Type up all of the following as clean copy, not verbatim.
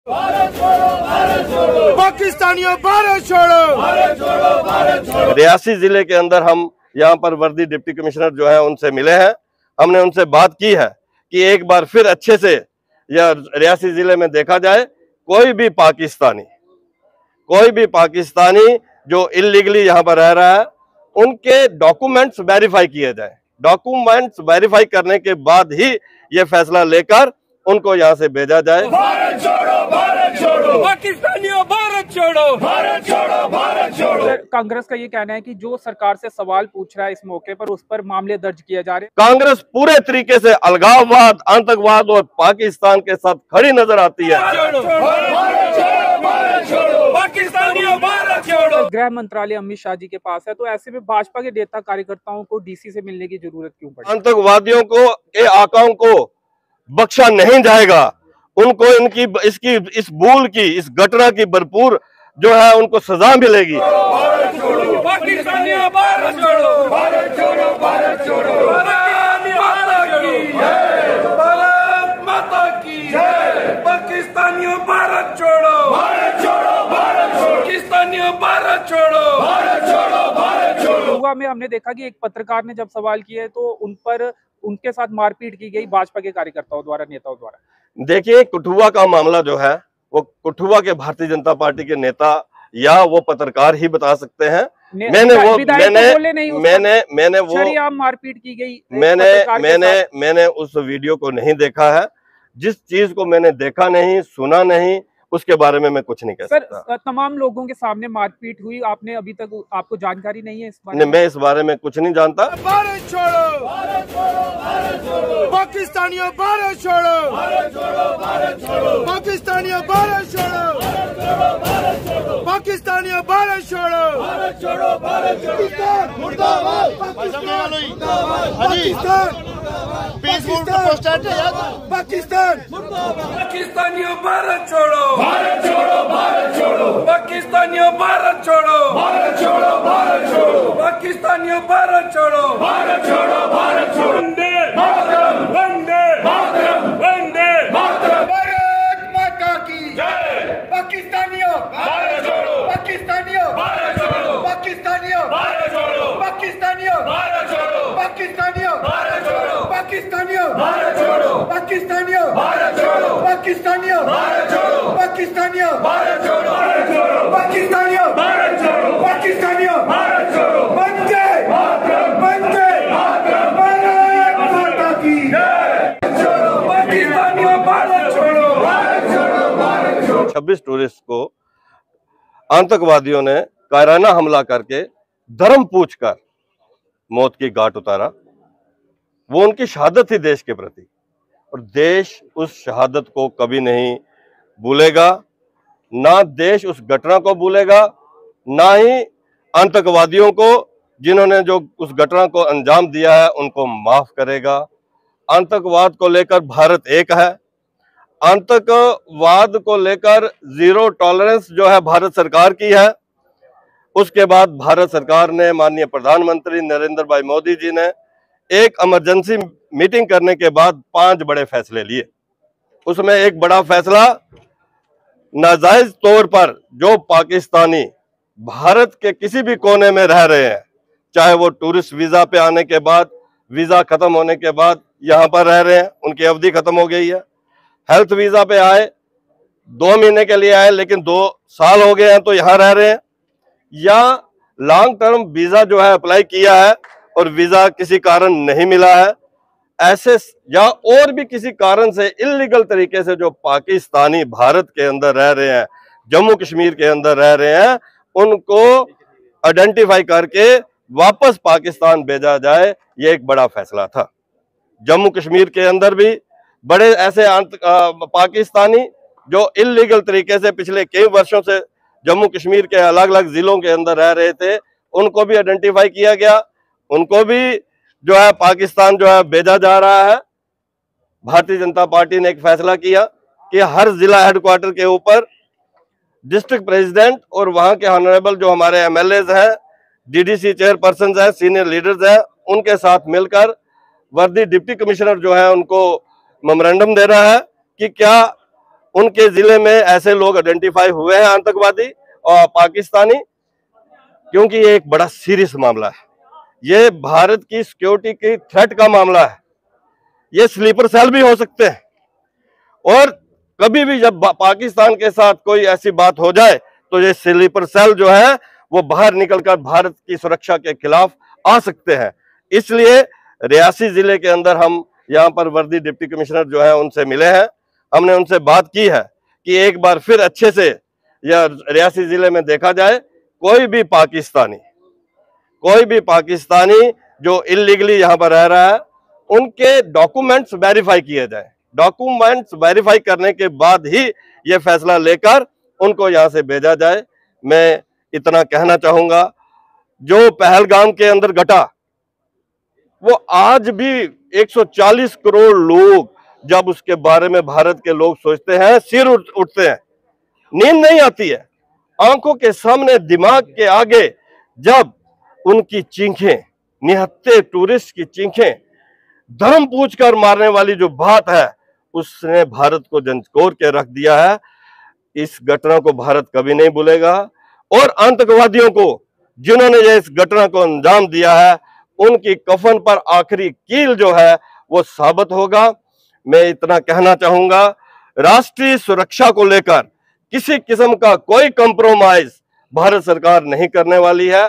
भारत छोड़ो, भारत छोड़ो, पाकिस्तानियों भारत छोड़ो, भारत छोड़ो, भारत छोड़ो। रियासी जिले के अंदर हम यहाँ पर वर्दी डिप्टी कमिश्नर जो है उनसे मिले हैं। हमने उनसे बात की है कि एक बार फिर अच्छे से यह रियासी जिले में देखा जाए, कोई भी पाकिस्तानी जो इलीगली यहाँ पर रह रहा है उनके डॉक्यूमेंट्स वेरीफाई किए जाए। डॉक्यूमेंट्स वेरीफाई करने के बाद ही ये फैसला लेकर उनको यहाँ से भेजा जाए। भारत छोड़ो, भारत छोड़ो, पाकिस्तानियों भारत छोड़ो, भारत छोड़ो, भारत छोड़ो। कांग्रेस का ये कहना है कि जो सरकार से सवाल पूछ रहा है इस मौके पर उस पर मामले दर्ज किए जा रहे हैं। कांग्रेस पूरे तरीके से अलगाववाद, आतंकवाद और पाकिस्तान के साथ खड़ी नजर आती है। गृह मंत्रालय अमित शाह जी के पास है, तो ऐसे में भाजपा के नेता कार्यकर्ताओं को डीसी से मिलने की जरूरत क्यों पड़ी? आतंकवादियों को के आकाओं को बख्शा नहीं जाएगा। उनको इनकी इस भूल की, इस घटना की भरपूर जो है उनको सजा मिलेगी। भारत छोड़ो, पाकिस्तानियों भारत छोड़ो, भारत छोड़ो, भारत छोड़ो, भारत माता की जय, पाकिस्तानियों भारत छोड़ो, भारत छोड़ो, भारत छोड़ो, पाकिस्तानियों भारत छोड़ो, भारत छोड़ो, भारत छोड़ो। हुआ में हमने देखा कि एक पत्रकार ने जब सवाल किए तो उन पर उनके साथ मारपीट की गई भाजपा के कार्यकर्ताओं द्वारा, नेताओं द्वारा। देखिए, कठुआ का मामला जो है वो कठुआ के भारतीय जनता पार्टी के नेता या वो पत्रकार ही बता सकते हैं। मैंने मारपीट की गई, मैंने उस वीडियो को नहीं देखा है। जिस चीज को मैंने देखा नहीं, सुना नहीं, उसके बारे में मैं कुछ नहीं कह सकता। सर, तमाम लोगों के सामने मारपीट हुई, आपने अभी तक आपको जानकारी नहीं है इस बारे में? मैं इस बारे में कुछ नहीं जानता। भारत छोड़ो, भारत छोड़ो, भारत छोड़ो, पाकिस्तानियों भारत छोड़ो, भारत छोड़ो, भारत छोड़ो, पाकिस्तानियों भारत छोड़ो, भारत छोड़ो, भारत छोड़ो, पाकिस्तानियों भारत छोड़ो, भारत छोड़ो, भारत छोड़ो। पाकिस्तान मुर्दाबाद, पाकिस्तान मुर्दाबाद, पाकिस्तान पाकिस्तान, पाकिस्तानियों भारत छोड़ो, भारत छोड़ो, भारत छोड़ो, पाकिस्तानियों भारत छोड़ो, भारत छोड़ो, भारत छोड़ो, पाकिस्तानियों भारत छोड़ो, भारत छोड़ो, भारत छोड़ो। वंदे मातरम, वंदे मातरम, वंदे मातरम। भारत माता की जय, पाकिस्तानियों भारत छोड़ो, पाकिस्तानियों भारत छोड़ो, पाकिस्तानियों भारत छोड़ो, पाकिस्तानियों भारत छोड़ो, पाकिस्तानियों भारत छोड़ो, पाकिस्तानियों भारत छोड़ो, पाकिस्तानियों भारत छोड़ो, पाकिस्तानियों भारत छोड़ो, पाकिस्तानियों भारत छोड़ो, पाकिस्तानियों भारत छोड़ो, पाकिस्तानियों भारत छोड़ो। वंदे मातरम, वंदे मातरम, भारत माता की जय, पाकिस्तानियों भारत छोड़ो, भारत छोड़ो, भारत छोड़ो। 26 टूरिस्ट को आतंकवादियों ने कायराना हमला करके धर्म पूछकर मौत की घाट उतारा। वो उनकी शहादत थी देश के प्रति, और देश उस शहादत को कभी नहीं भूलेगा। ना देश उस घटना को भूलेगा, ना ही आतंकवादियों को जिन्होंने जो उस घटना को अंजाम दिया है उनको माफ करेगा। आतंकवाद को लेकर भारत एक है। आतंकवाद को लेकर जीरो टॉलरेंस जो है भारत सरकार की है। उसके बाद भारत सरकार ने, माननीय प्रधानमंत्री नरेंद्र भाई मोदी जी ने एक इमरजेंसी मीटिंग करने के बाद 5 बड़े फैसले लिए। उसमें एक बड़ा फैसला, नाजायज तौर पर जो पाकिस्तानी भारत के किसी भी कोने में रह रहे हैं, चाहे वो टूरिस्ट वीजा पे आने के बाद, वीजा खत्म होने के बाद यहाँ पर रह रहे हैं, उनकी अवधि खत्म हो गई है, हेल्थ वीजा पे आए, 2 महीने के लिए आए लेकिन 2 साल हो गए हैं तो यहाँ रह रहे हैं, या लॉन्ग टर्म वीजा जो है अप्लाई किया है और वीजा किसी कारण नहीं मिला है, ऐसे या और भी किसी कारण से इलीगल तरीके से जो पाकिस्तानी भारत के अंदर रह रहे हैं, जम्मू कश्मीर के अंदर रह रहे हैं, उनको आइडेंटिफाई करके वापस पाकिस्तान भेजा जाए। ये एक बड़ा फैसला था। जम्मू कश्मीर के अंदर भी बड़े ऐसे पाकिस्तानी जो इलीगल तरीके से पिछले कई वर्षों से जम्मू कश्मीर के अलग अलग जिलों के अंदर रह रहे थे, उनको भी आइडेंटिफाई किया गया, उनको भी जो है पाकिस्तान जो है भेजा जा रहा है। भारतीय जनता पार्टी ने एक फैसला किया कि हर जिला हेडक्वार्टर के ऊपर डिस्ट्रिक्ट प्रेसिडेंट और वहां के ऑनरेबल जो हमारे एमएलएज हैं, डीडीसी चेयरपर्सन हैं, सीनियर लीडर्स हैं, उनके साथ मिलकर वर्दी डिप्टी कमिश्नर जो है उनको मेमोरेंडम दे रहा है कि क्या उनके जिले में ऐसे लोग आइडेंटिफाई हुए हैं आतंकवादी और पाकिस्तानी, क्योंकि ये एक बड़ा सीरियस मामला है। ये भारत की सिक्योरिटी की थ्रेट का मामला है। ये स्लीपर सेल भी हो सकते हैं, और कभी भी जब पाकिस्तान के साथ कोई ऐसी बात हो जाए तो ये स्लीपर सेल जो है वो बाहर निकलकर भारत की सुरक्षा के खिलाफ आ सकते हैं। इसलिए रियासी जिले के अंदर हम यहाँ पर वर्दी डिप्टी कमिश्नर जो है उनसे मिले हैं। हमने उनसे बात की है कि एक बार फिर अच्छे से यह रियासी जिले में देखा जाए, कोई भी पाकिस्तानी जो इलीगली यहाँ पर रह रहा है उनके डॉक्यूमेंट्स वेरीफाई किए जाए। डॉक्यूमेंट्स वेरीफाई करने के बाद ही ये फैसला लेकर उनको यहाँ से भेजा जाए। मैं इतना कहना चाहूंगा, जो पहलगाम के अंदर घटा वो आज भी 140 करोड़ लोग जब उसके बारे में भारत के लोग सोचते हैं, सिर उठते हैं, नींद नहीं आती है। आंखों के सामने, दिमाग के आगे जब उनकी चीखें, निहत्थे टूरिस्ट की चीखें, धर्म पूछकर मारने वाली जो बात है, उसने भारत को झंझोर के रख दिया है। इस घटना को भारत कभी नहीं भूलेगा, और आतंकवादियों को जिन्होंने ये इस घटना को अंजाम दिया है उनकी कफन पर आखिरी कील जो है वो साबित होगा। मैं इतना कहना चाहूंगा, राष्ट्रीय सुरक्षा को लेकर किसी किस्म का कोई कंप्रोमाइज भारत सरकार नहीं करने वाली है।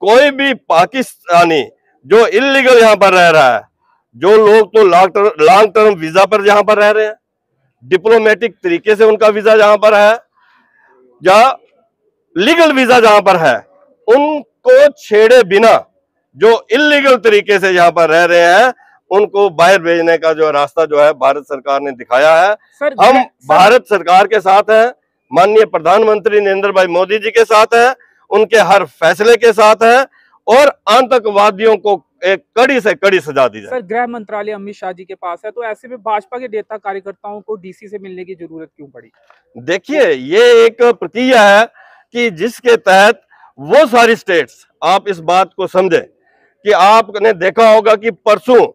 कोई भी पाकिस्तानी जो इलीगल यहाँ पर रह रहा है, जो लोग तो लॉन्ग टर्म वीजा पर यहाँ पर रह रहे हैं, डिप्लोमेटिक तरीके से उनका वीजा जहां पर है या लीगल वीजा जहां पर है, उनको छेड़े बिना जो इलीगल तरीके से यहाँ पर रह रहे हैं उनको बाहर भेजने का जो रास्ता जो है भारत सरकार ने दिखाया है। हम भारत सरकार के साथ हैं, माननीय प्रधानमंत्री नरेंद्र भाई मोदी जी के साथ हैं, उनके हर फैसले के साथ हैं, और आतंकवादियों को एक कड़ी से कड़ी सजा दी जाए। सर, गृह मंत्रालय अमित शाह जी के पास है, तो ऐसे में भाजपा के नेता कार्यकर्ताओं को डीसी से मिलने की जरूरत क्यों पड़ी? देखिए, ये एक प्रक्रिया है कि जिसके तहत वो सारी स्टेट्स, आप इस बात को समझे कि आपने देखा होगा कि परसों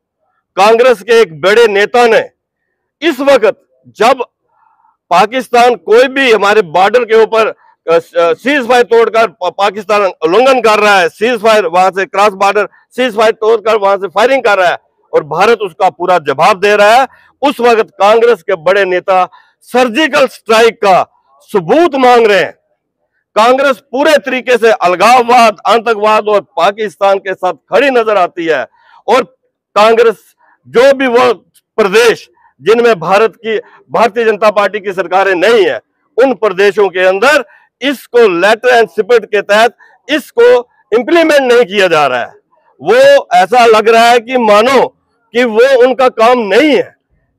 कांग्रेस के एक बड़े नेता ने, इस वक्त जब पाकिस्तान कोई भी हमारे बॉर्डर के ऊपर सीज फायर तोड़कर पाकिस्तान उल्लंघन कर रहा है, सीज फायर वहां से क्रॉस बॉर्डर सीज फायर तोड़कर वहां से फायरिंग कर रहा है और भारत उसका पूरा जवाब दे रहा है, उस वक्त कांग्रेस के बड़े नेता सर्जिकल स्ट्राइक का सबूत मांग रहे हैं। कांग्रेस पूरे तरीके से अलगाववाद, आतंकवाद और पाकिस्तान के साथ खड़ी नजर आती है, और कांग्रेस जो भी वो प्रदेश जिनमें भारतीय जनता पार्टी की सरकारें नहीं है, उन प्रदेशों के अंदर इसको लेटर एंड स्पिरिट के तहत इसको इंप्लीमेंट नहीं किया जा रहा है। वो ऐसा लग रहा है कि मानो कि वो उनका काम नहीं है।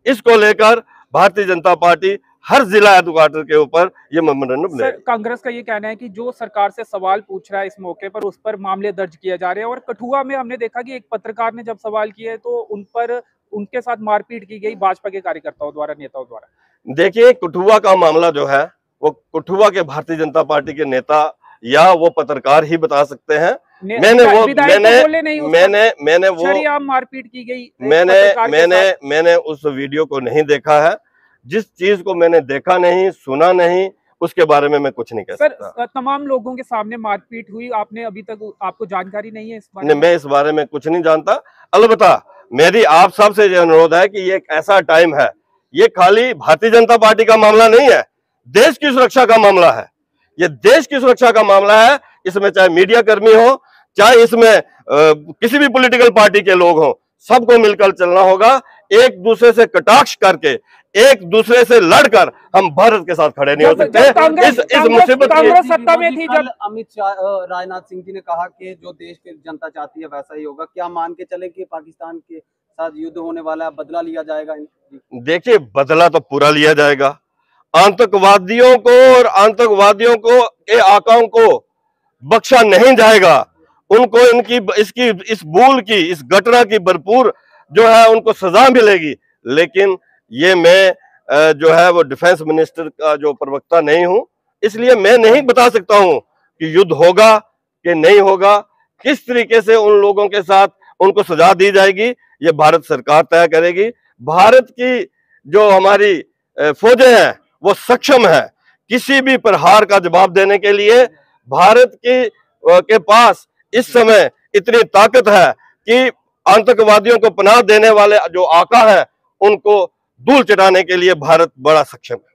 इसको लेकर भारतीय जनता पार्टी हर जिला हेडक्वार्टर के ऊपर ये मेमोरेंडम ले। कांग्रेस का ये कहना है कि जो सरकार से सवाल पूछ रहा है इस मौके पर, उस पर मामले दर्ज किए जा रहे हैं, और कठुआ में हमने देखा कि एक पत्रकार ने जब सवाल किए तो उन पर उनके साथ मारपीट की गई भाजपा के कार्यकर्ताओं द्वारा, नेताओं द्वारा। देखिए, कठुआ का मामला जो है वो कठुआ के भारतीय जनता पार्टी के नेता या वो पत्रकार ही बता सकते हैं। मारपीट की गई, मैंने उस वीडियो को नहीं देखा है। जिस चीज को मैंने देखा नहीं, सुना नहीं, उसके बारे में मैं कुछ नहीं कह सकता। सर, तमाम लोगों के सामने मारपीट हुई, आपने अभी तक आपको जानकारी नहीं है इस बारे में? मैं इस बारे में कुछ नहीं जानता। अलबत्ता मेरी आप सबसे ये अनुरोध है कि ये एक ऐसा टाइम है, ये खाली भारतीय जनता पार्टी का मामला नहीं है, देश की सुरक्षा का मामला है। ये देश की सुरक्षा का मामला है। इसमें चाहे मीडिया कर्मी हो, चाहे इसमें किसी भी पॉलिटिकल पार्टी के लोग हों, सबको मिलकर चलना होगा। एक दूसरे से कटाक्ष करके, एक दूसरे से लड़कर हम भारत के साथ खड़े नहीं हो सकते। इस मुसीबत कांग्रेस सत्ता में थी जब अमित शाह, राजनाथ सिंह जी ने कहा कि जो देश की जनता चाहती है वैसा ही होगा। क्या मान के चले कि पाकिस्तान के साथ युद्ध होने वाला है, बदला लिया जाएगा? देखिए, बदला तो पूरा लिया जाएगा। आतंकवादियों को और आतंकवादियों को के आकाओं को बख्शा नहीं जाएगा। उनको इस भूल की, इस घटना की भरपूर जो है उनको सजा मिलेगी। लेकिन ये मैं जो है वो डिफेंस मिनिस्टर का जो प्रवक्ता नहीं हूं, इसलिए मैं नहीं बता सकता हूं कि युद्ध होगा कि नहीं होगा। किस तरीके से उन लोगों के साथ उनको सजा दी जाएगी, ये भारत सरकार तय करेगी। भारत की जो हमारी फौजें हैं वो सक्षम है किसी भी प्रहार का जवाब देने के लिए। भारत के पास इस समय इतनी ताकत है कि आतंकवादियों को पनाह देने वाले जो आका है उनको धूल चटाने के लिए भारत बड़ा सक्षम है।